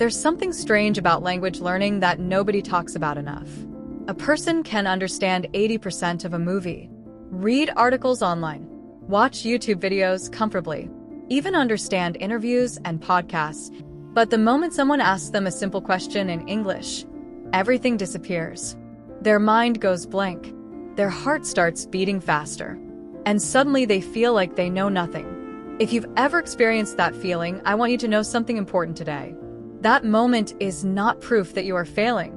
There's something strange about language learning that nobody talks about enough. A person can understand 80% of a movie, read articles online, watch YouTube videos comfortably, even understand interviews and podcasts, but the moment someone asks them a simple question in English, everything disappears. Their mind goes blank, their heart starts beating faster, and suddenly they feel like they know nothing. If you've ever experienced that feeling, I want you to know something important today. That moment is not proof that you are failing.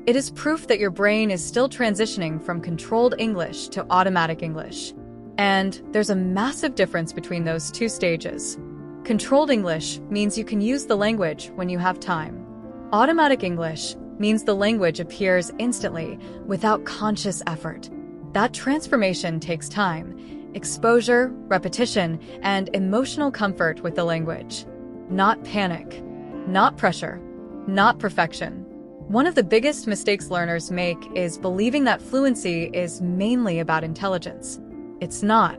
It is proof that your brain is still transitioning from controlled English to automatic English. And there's a massive difference between those two stages. Controlled English means you can use the language when you have time. Automatic English means the language appears instantly without conscious effort. That transformation takes time, exposure, repetition, and emotional comfort with the language. Not panic, not pressure, not perfection. One of the biggest mistakes learners make is believing that fluency is mainly about intelligence. It's not.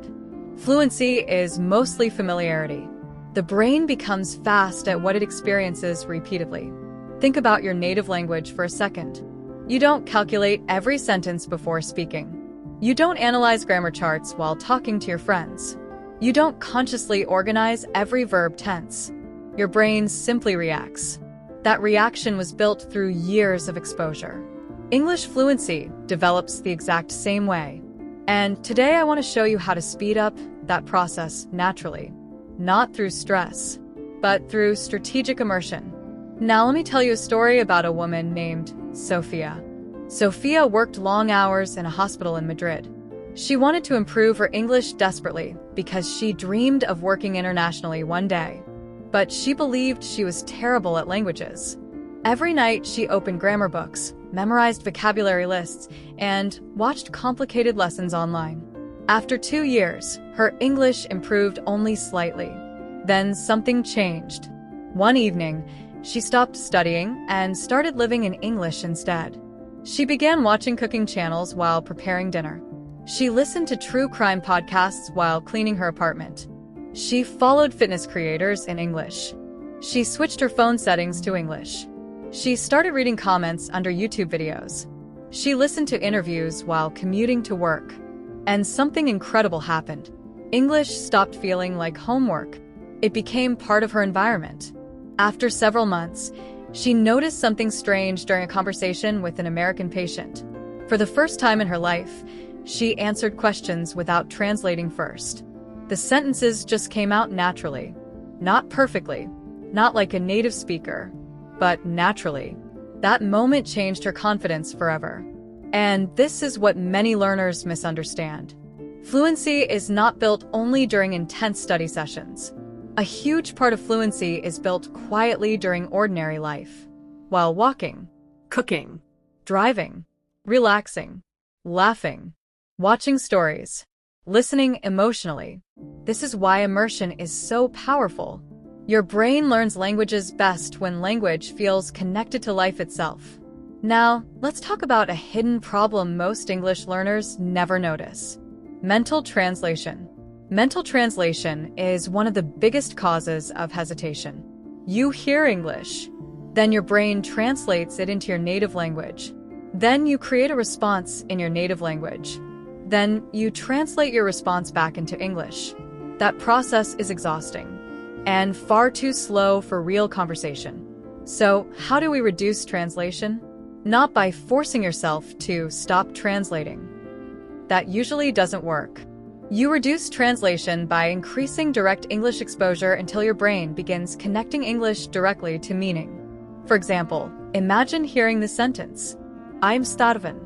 Fluency is mostly familiarity. The brain becomes fast at what it experiences repeatedly. Think about your native language for a second. You don't calculate every sentence before speaking. You don't analyze grammar charts while talking to your friends. You don't consciously organize every verb tense. Your brain simply reacts. That reaction was built through years of exposure. English fluency develops the exact same way. And today I want to show you how to speed up that process naturally. Not through stress, but through strategic immersion. Now let me tell you a story about a woman named Sophia. Sophia worked long hours in a hospital in Madrid. She wanted to improve her English desperately because she dreamed of working internationally one day. But she believed she was terrible at languages. Every night she opened grammar books, memorized vocabulary lists, and watched complicated lessons online. After 2 years, her English improved only slightly. Then something changed. One evening, she stopped studying and started living in English instead. She began watching cooking channels while preparing dinner. She listened to true crime podcasts while cleaning her apartment. She followed fitness creators in English. She switched her phone settings to English. She started reading comments under YouTube videos. She listened to interviews while commuting to work. And something incredible happened. English stopped feeling like homework. It became part of her environment. After several months, she noticed something strange during a conversation with an American patient. For the first time in her life, she answered questions without translating first. The sentences just came out naturally. Not perfectly, not like a native speaker, but naturally. That moment changed her confidence forever. And this is what many learners misunderstand. Fluency is not built only during intense study sessions. A huge part of fluency is built quietly during ordinary life. While walking, cooking, driving, relaxing, laughing, watching stories, listening emotionally. This is why immersion is so powerful. Your brain learns languages best when language feels connected to life itself. Now, let's talk about a hidden problem most English learners never notice. Mental translation. Mental translation is one of the biggest causes of hesitation. You hear English, then your brain translates it into your native language. Then you create a response in your native language. Then you translate your response back into English. That process is exhausting and far too slow for real conversation. So, how do we reduce translation? Not by forcing yourself to stop translating. That usually doesn't work. You reduce translation by increasing direct English exposure until your brain begins connecting English directly to meaning. For example, imagine hearing this sentence, "I'm starving."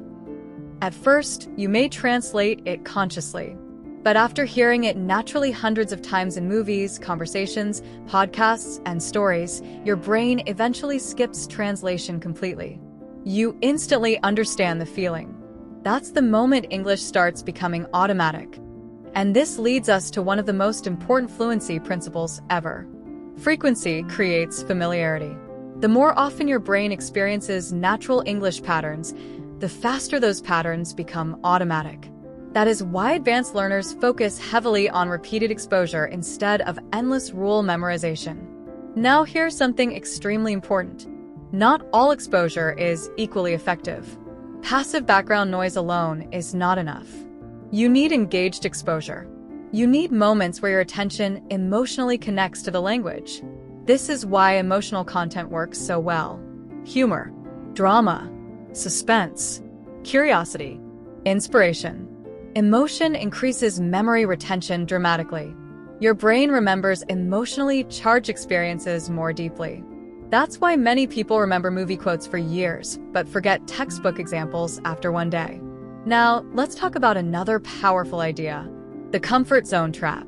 At first, you may translate it consciously. But after hearing it naturally hundreds of times in movies, conversations, podcasts, and stories, your brain eventually skips translation completely. You instantly understand the feeling. That's the moment English starts becoming automatic. And this leads us to one of the most important fluency principles ever. Frequency creates familiarity. The more often your brain experiences natural English patterns, the faster those patterns become automatic. That is why advanced learners focus heavily on repeated exposure instead of endless rule memorization. Now here's something extremely important. Not all exposure is equally effective. Passive background noise alone is not enough. You need engaged exposure. You need moments where your attention emotionally connects to the language. This is why emotional content works so well. Humor, drama, suspense, curiosity, inspiration. Emotion increases memory retention dramatically. Your brain remembers emotionally charged experiences more deeply. That's why many people remember movie quotes for years, but forget textbook examples after one day. Now, let's talk about another powerful idea, the comfort zone trap.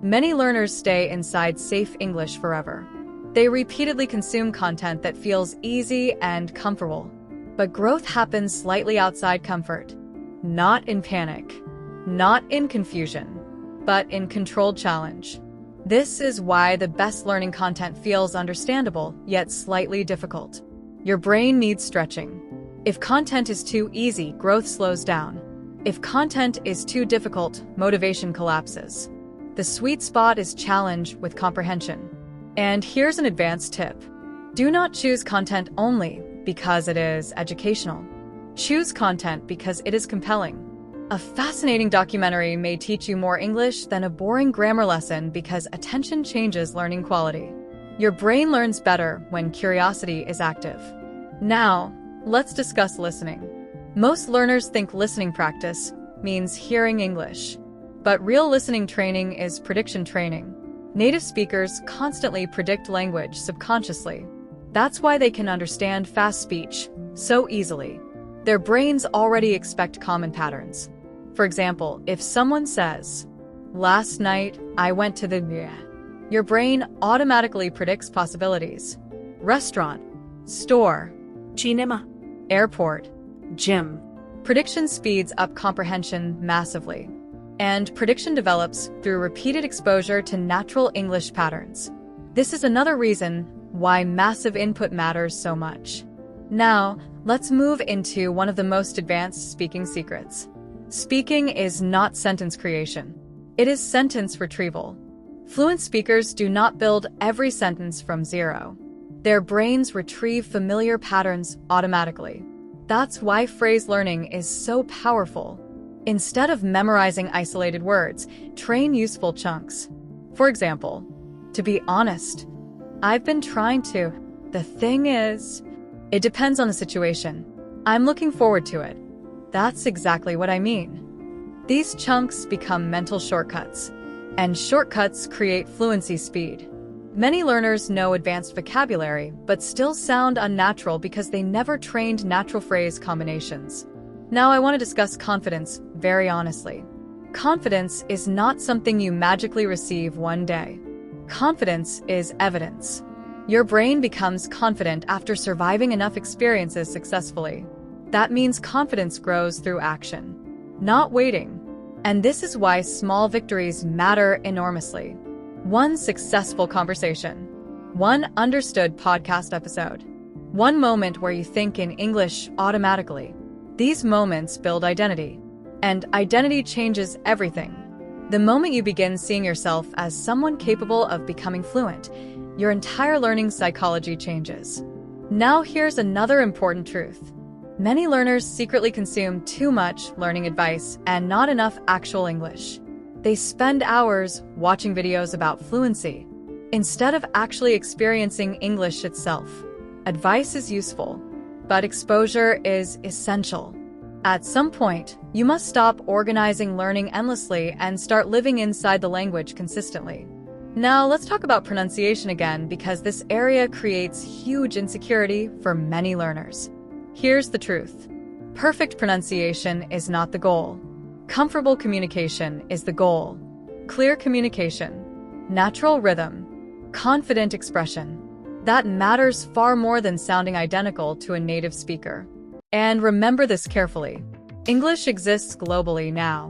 Many learners stay inside safe English forever. They repeatedly consume content that feels easy and comfortable. But growth happens slightly outside comfort. Not in panic, not in confusion, but in controlled challenge. This is why the best learning content feels understandable, yet slightly difficult. Your brain needs stretching. If content is too easy, growth slows down. If content is too difficult, motivation collapses. The sweet spot is challenge with comprehension. And here's an advanced tip. Do not choose content only because it is educational. Choose content because it is compelling. A fascinating documentary may teach you more English than a boring grammar lesson because attention changes learning quality. Your brain learns better when curiosity is active. Now, let's discuss listening. Most learners think listening practice means hearing English. But real listening training is prediction training. Native speakers constantly predict language subconsciously. That's why they can understand fast speech so easily. Their brains already expect common patterns. For example, if someone says, "Last night, I went to the," your brain automatically predicts possibilities. Restaurant, store, cinema, airport, gym. Prediction speeds up comprehension massively. And prediction develops through repeated exposure to natural English patterns. This is another reason why massive input matters so much. Now, let's move into one of the most advanced speaking secrets. Speaking is not sentence creation. It is sentence retrieval. Fluent speakers do not build every sentence from zero. Their brains retrieve familiar patterns automatically. That's why phrase learning is so powerful. Instead of memorizing isolated words, train useful chunks. For example, to be honest, I've been trying to. The thing is, it depends on the situation. I'm looking forward to it. That's exactly what I mean. These chunks become mental shortcuts, and shortcuts create fluency speed. Many learners know advanced vocabulary, but still sound unnatural because they never trained natural phrase combinations. Now I want to discuss confidence very honestly. Confidence is not something you magically receive one day. Confidence is evidence. Your brain becomes confident after surviving enough experiences successfully. That means confidence grows through action, not waiting. And this is why small victories matter enormously. One successful conversation, one understood podcast episode, one moment where you think in English automatically. These moments build identity, and identity changes everything. The moment you begin seeing yourself as someone capable of becoming fluent, your entire learning psychology changes. Now here's another important truth. Many learners secretly consume too much learning advice and not enough actual English. They spend hours watching videos about fluency instead of actually experiencing English itself. Advice is useful, but exposure is essential. At some point, you must stop organizing learning endlessly and start living inside the language consistently. Now let's talk about pronunciation again because this area creates huge insecurity for many learners. Here's the truth. Perfect pronunciation is not the goal. Comfortable communication is the goal. Clear communication, natural rhythm, confident expression. That matters far more than sounding identical to a native speaker. And remember this carefully. English exists globally now.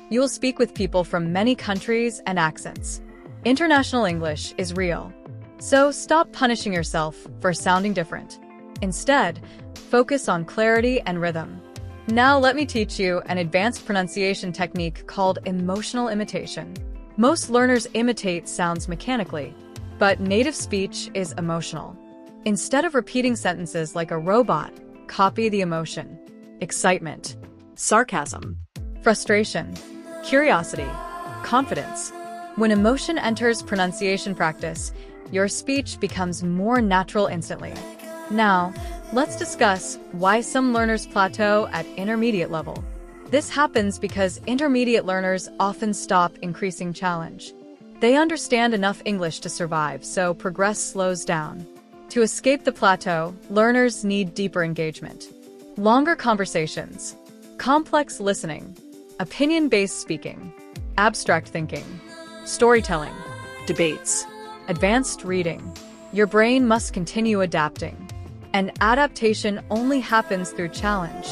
You will speak with people from many countries and accents. International English is real. So stop punishing yourself for sounding different. Instead, focus on clarity and rhythm. Now let me teach you an advanced pronunciation technique called emotional imitation. Most learners imitate sounds mechanically, But native speech is emotional. Instead of repeating sentences like a robot, copy the emotion. Excitement, Sarcasm. frustration, curiosity, confidence. When emotion enters pronunciation practice, your speech becomes more natural instantly. Now, let's discuss why some learners plateau at intermediate level. This happens because intermediate learners often stop increasing challenge. They understand enough English to survive, so progress slows down. To escape the plateau, learners need deeper engagement. Longer conversations, complex listening, opinion-based speaking, abstract thinking, storytelling, Debates. advanced reading. Your brain must continue adapting. And adaptation only happens through challenge.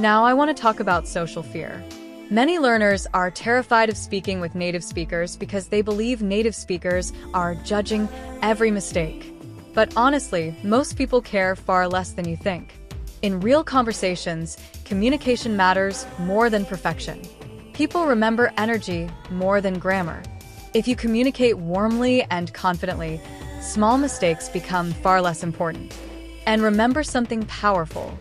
Now I want to talk about social fear. Many learners are terrified of speaking with native speakers because they believe native speakers are judging every mistake. But honestly, most people care far less than you think. In real conversations, communication matters more than perfection. People remember energy more than grammar. If you communicate warmly and confidently, small mistakes become far less important. And remember something powerful.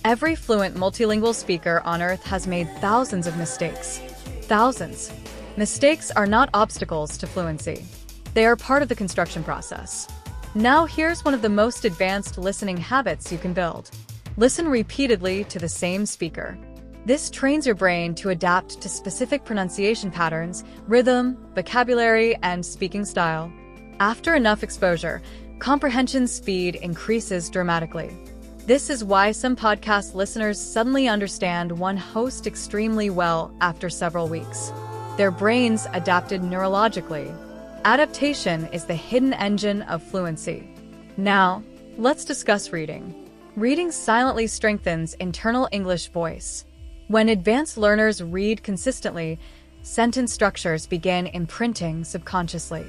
Every fluent multilingual speaker on Earth has made thousands of mistakes. Thousands. Mistakes are not obstacles to fluency. They are part of the construction process. Now here's one of the most advanced listening habits you can build. Listen repeatedly to the same speaker. This trains your brain to adapt to specific pronunciation patterns, rhythm, vocabulary, and speaking style. After enough exposure, comprehension speed increases dramatically. This is why some podcast listeners suddenly understand one host extremely well after several weeks. Their brains adapted neurologically. Adaptation is the hidden engine of fluency. Now, let's discuss reading. Reading silently strengthens internal English voice. When advanced learners read consistently, sentence structures begin imprinting subconsciously.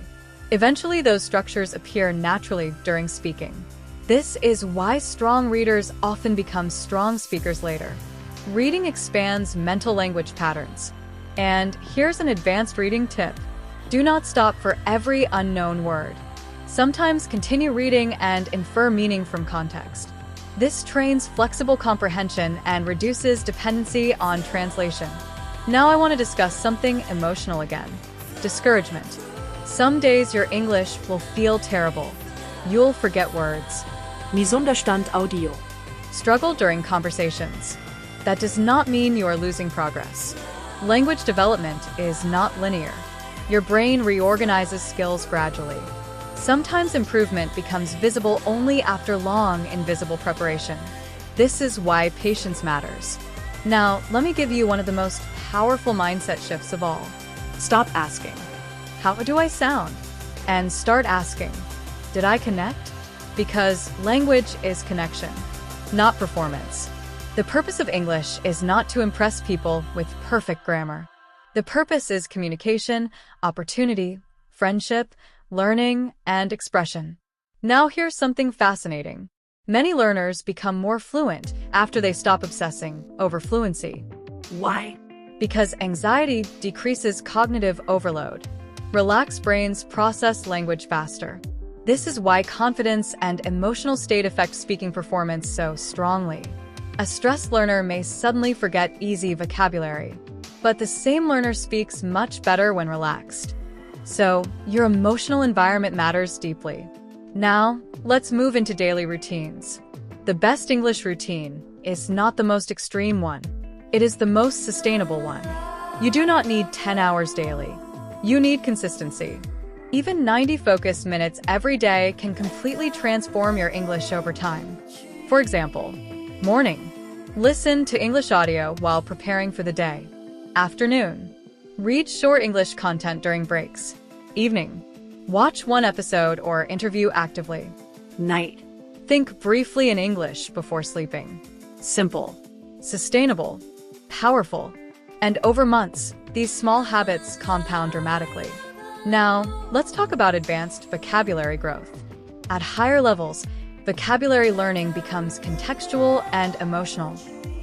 Eventually, those structures appear naturally during speaking. This is why strong readers often become strong speakers later. Reading expands mental language patterns. And here's an advanced reading tip. Do not stop for every unknown word. Sometimes continue reading and infer meaning from context. This trains flexible comprehension and reduces dependency on translation. Now I want to discuss something emotional again. Discouragement. Some days your English will feel terrible. You'll forget words. Misunderstand Audio. Struggle during conversations. That does not mean you are losing progress. Language development is not linear. Your brain reorganizes skills gradually. Sometimes improvement becomes visible only after long, invisible preparation. This is why patience matters. Now, let me give you one of the most powerful mindset shifts of all. Stop asking. How do I sound? And start asking, did I connect? Because language is connection, not performance. The purpose of English is not to impress people with perfect grammar. The purpose is communication, opportunity, friendship, learning, and expression. Now here's something fascinating. Many learners become more fluent after they stop obsessing over fluency. Why? Because anxiety decreases cognitive overload. Relaxed brains process language faster. This is why confidence and emotional state affect speaking performance so strongly. A stressed learner may suddenly forget easy vocabulary, but the same learner speaks much better when relaxed. So, your emotional environment matters deeply. Now, let's move into daily routines. The best English routine is not the most extreme one. It is the most sustainable one. You do not need 10 hours daily. You need consistency. Even 90 focused minutes every day can completely transform your English over time. For example, morning. Listen to English audio while preparing for the day. Afternoon. Read short English content during breaks. Evening. Watch one episode or interview actively. Night. Think briefly in English before sleeping. Simple. Sustainable. Powerful. And over months, these small habits compound dramatically. Now, let's talk about advanced vocabulary growth. At higher levels, vocabulary learning becomes contextual and emotional.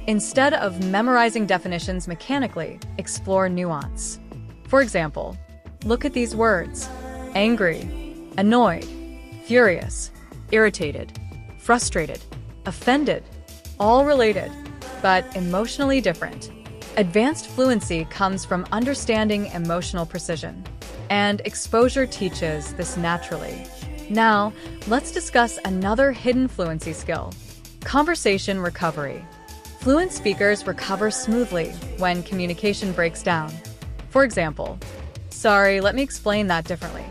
Instead of memorizing definitions mechanically, explore nuance. For example, look at these words: angry, annoyed, furious, irritated, frustrated, offended, all related, but emotionally different. Advanced fluency comes from understanding emotional precision, and exposure teaches this naturally. Now, let's discuss another hidden fluency skill: conversation recovery. Fluent speakers recover smoothly when communication breaks down. For example, "Sorry, let me explain that differently.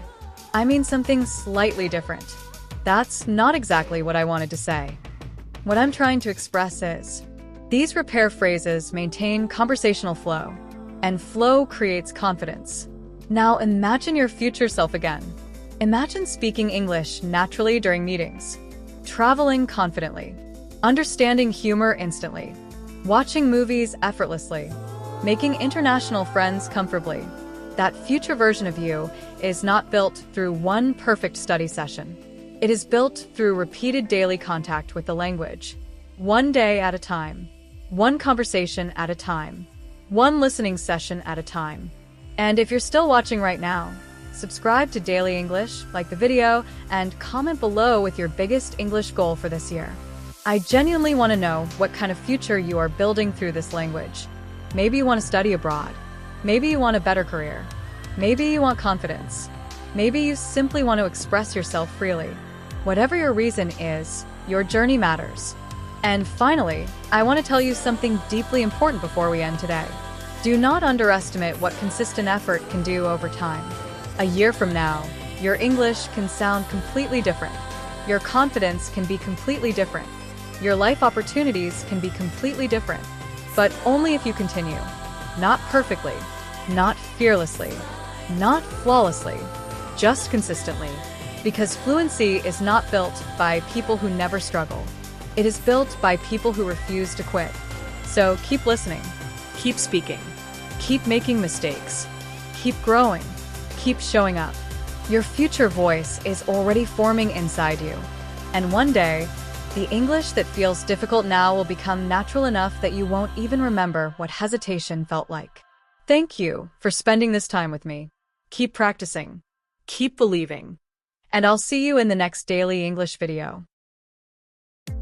I mean something slightly different. That's not exactly what I wanted to say. What I'm trying to express is..." These repair phrases maintain conversational flow, and flow creates confidence. Now imagine your future self again. Imagine speaking English naturally during meetings, traveling confidently, understanding humor instantly, watching movies effortlessly, making international friends comfortably. That future version of you is not built through one perfect study session. It is built through repeated daily contact with the language, one day at a time, one conversation at a time, one listening session at a time. And if you're still watching right now, subscribe to Daily English, like the video, and comment below with your biggest English goal for this year. I genuinely want to know what kind of future you are building through this language. Maybe you want to study abroad. Maybe you want a better career. Maybe you want confidence. Maybe you simply want to express yourself freely. Whatever your reason is, your journey matters. And finally, I want to tell you something deeply important before we end today. Do not underestimate what consistent effort can do over time. A year from now, your English can sound completely different. Your confidence can be completely different. Your life opportunities can be completely different. But only if you continue. Not perfectly, not fearlessly, not flawlessly, just consistently. Because fluency is not built by people who never struggle. It is built by people who refuse to quit. So keep listening, keep speaking, keep making mistakes, keep growing, keep showing up. Your future voice is already forming inside you. And one day, the English that feels difficult now will become natural enough that you won't even remember what hesitation felt like. Thank you for spending this time with me. Keep practicing, keep believing. And I'll see you in the next Daily English video.